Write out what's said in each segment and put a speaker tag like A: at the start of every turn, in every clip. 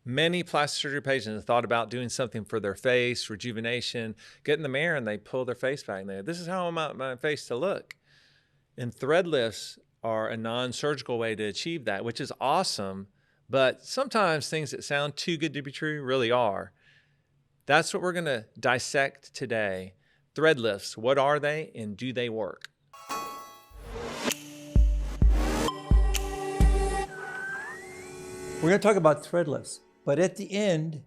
A: Many plastic surgery patients have thought about doing something for their face, rejuvenation, get in the mirror and they pull their face back and they go, this is how I want my face to look. And thread lifts are a non-surgical way to achieve that, which is awesome. But sometimes things that sound too good to be true really are. That's what we're going to dissect today. Thread lifts, what are they and do they work?
B: We're going to talk about thread lifts, but at the end,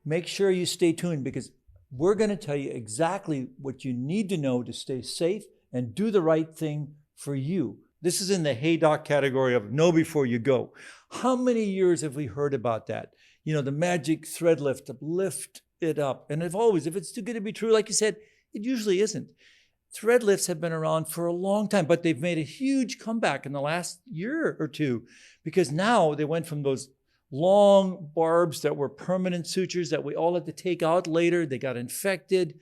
B: make sure you stay tuned because we're going to tell you exactly what you need to know to stay safe and do the right thing for you. This is in the hey doc category of know before you go. How many years have we heard about that? You know, the magic thread lift, to lift it up. And if it's too good to be true, like you said, it usually isn't. Thread lifts have been around for a long time, but they've made a huge comeback in the last year or two because now they went from those long barbs that were permanent sutures that we all had to take out later. They got infected.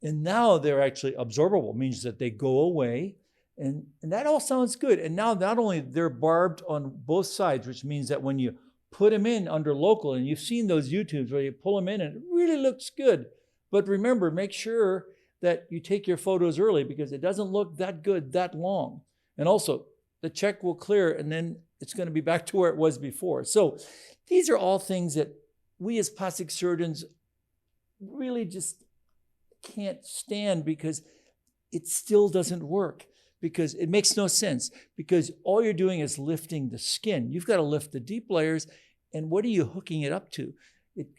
B: And now they're actually absorbable, means that they go away. And that all sounds good. And now not only they're barbed on both sides, which means that when you put them in under local, and you've seen those YouTubes where you pull them in and it really looks good. But remember, make sure that you take your photos early because it doesn't look that good that long. And also, the check will clear and then it's going to be back to where it was before. So these are all things that we as plastic surgeons really just can't stand because it still doesn't work, because it makes no sense, because all you're doing is lifting the skin. You've got to lift the deep layers, and what are you hooking it up to?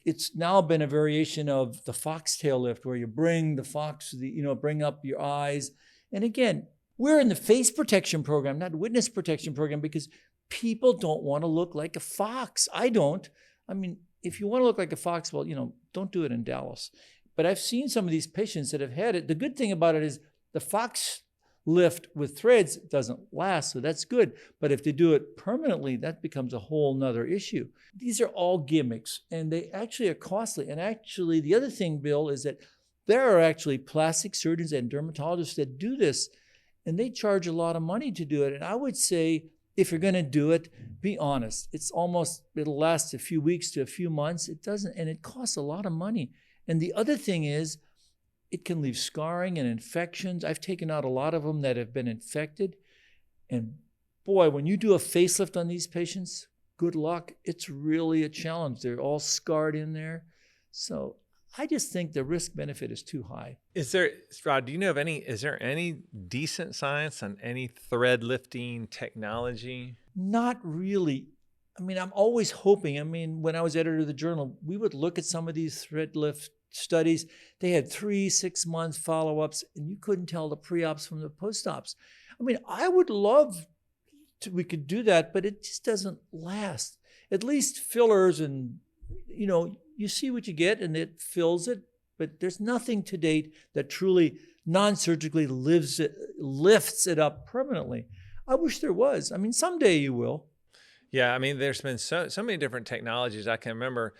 B: It's now been a variation of the foxtail lift where you bring the fox, bring up your eyes. And again, we're in the face protection program, not witness protection program, because people don't want to look like a fox. I don't. I mean, if you want to look like a fox, well, don't do it in Dallas. But I've seen some of these patients that have had it. The good thing about it is the fox lift with threads doesn't last, so that's good. But if they do it permanently, that becomes a whole nother issue. These are all gimmicks, and they actually are costly. And actually, the other thing, Bill, is that there are actually plastic surgeons and dermatologists that do this, and they charge a lot of money to do it. And I would say, if you're going to do it, be honest. It'll last a few weeks to a few months. It doesn't, and it costs a lot of money. And the other thing is, it can leave scarring and infections. I've taken out a lot of them that have been infected. And boy, when you do a facelift on these patients, good luck. It's really a challenge. They're all scarred in there. So I just think the risk benefit is too high.
A: Rod, do you know of is there any decent science on any thread lifting technology?
B: Not really. I mean, I'm always hoping. I mean, when I was editor of the journal, we would look at some of these thread lift studies. They had 3-6 months follow-ups, and you couldn't tell the pre-ops from the post-ops. I mean, I would love we could do that, but it just doesn't last. At least fillers and, you see what you get and it fills it, but there's nothing to date that truly non-surgically lifts it up permanently. I wish there was. I mean, someday you will.
A: Yeah, I mean, there's been so many different technologies. I can remember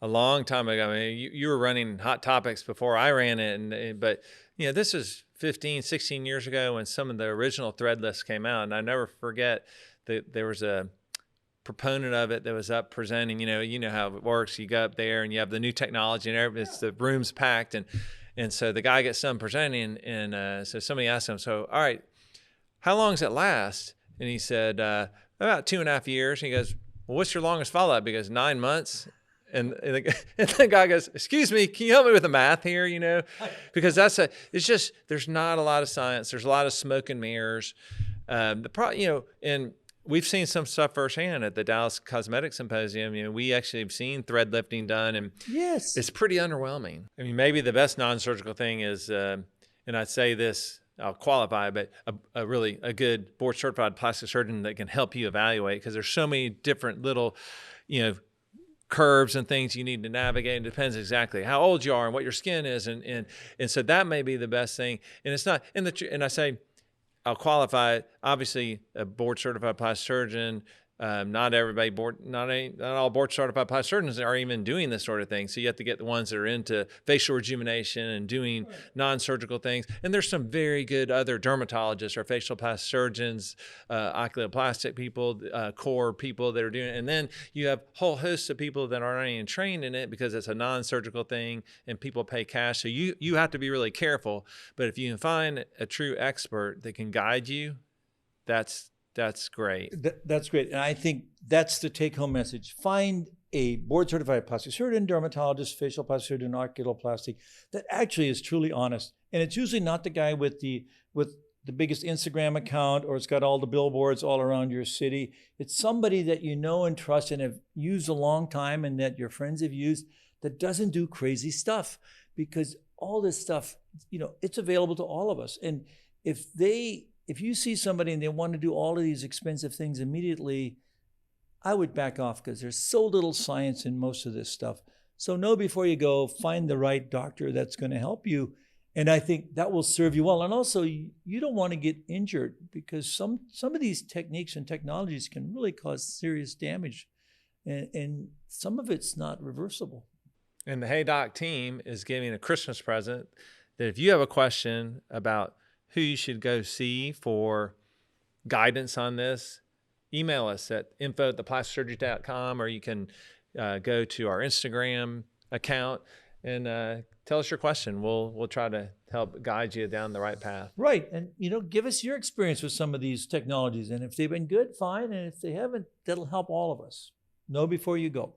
A: a long time ago. I mean, you were running Hot Topics before I ran it, but this is 15, 16 years ago when some of the original thread lifts came out, and I never forget that there was a proponent of it that was up presenting. You know how it works. You go up there and you have the new technology, and the room's packed, and so the guy gets done presenting, and so somebody asked him, "So, all right, how long does it last?" And he said, "About 2.5 years." And he goes, "Well, what's your longest follow-up?" He goes, 9 months. And the guy goes, "Excuse me, can you help me with the math here?" Because it's just, there's not a lot of science. There's a lot of smoke and mirrors. And we've seen some stuff firsthand at the Dallas Cosmetic Symposium. We actually have seen thread lifting done, and
B: yes,
A: it's pretty underwhelming. I mean, maybe the best non-surgical thing is, and I say this, I'll qualify, but a good board certified plastic surgeon that can help you evaluate, because there's so many different little, curves and things you need to navigate. It depends exactly how old you are and what your skin is, and so that may be the best thing. And it's not. And I say, I'll qualify it. Obviously, a board certified plastic surgeon Not everybody not all board certified plastic surgeons are even doing this sort of thing. So you have to get the ones that are into facial rejuvenation and doing non-surgical things. And there's some very good other dermatologists or facial plastic surgeons, oculoplastic people, core people that are doing it. And then you have whole hosts of people that aren't even trained in it because it's a non-surgical thing and people pay cash. So you have to be really careful. But if you can find a true expert that can guide you, that's great.
B: That's great. And I think that's the take-home message. Find a board-certified plastic surgeon, dermatologist, facial plastic surgeon, oculoplastic that actually is truly honest. And it's usually not the guy with the biggest Instagram account, or it's got all the billboards all around your city. It's somebody that you know and trust and have used a long time and that your friends have used, that doesn't do crazy stuff, because all this stuff, it's available to all of us. And if you see somebody and they want to do all of these expensive things immediately, I would back off, because there's so little science in most of this stuff. So know before you go, find the right doctor that's going to help you. And I think that will serve you well. And also, you don't want to get injured, because some of these techniques and technologies can really cause serious damage. And some of it's not reversible.
A: And the Hey Doc team is giving a Christmas present that if you have a question about who you should go see for guidance on this, email us at info@theplasticsurgery.com, or you can go to our Instagram account and tell us your question. We'll try to help guide you down the right path.
B: Right. And, give us your experience with some of these technologies. And if they've been good, fine. And if they haven't, that'll help all of us. Know before you go.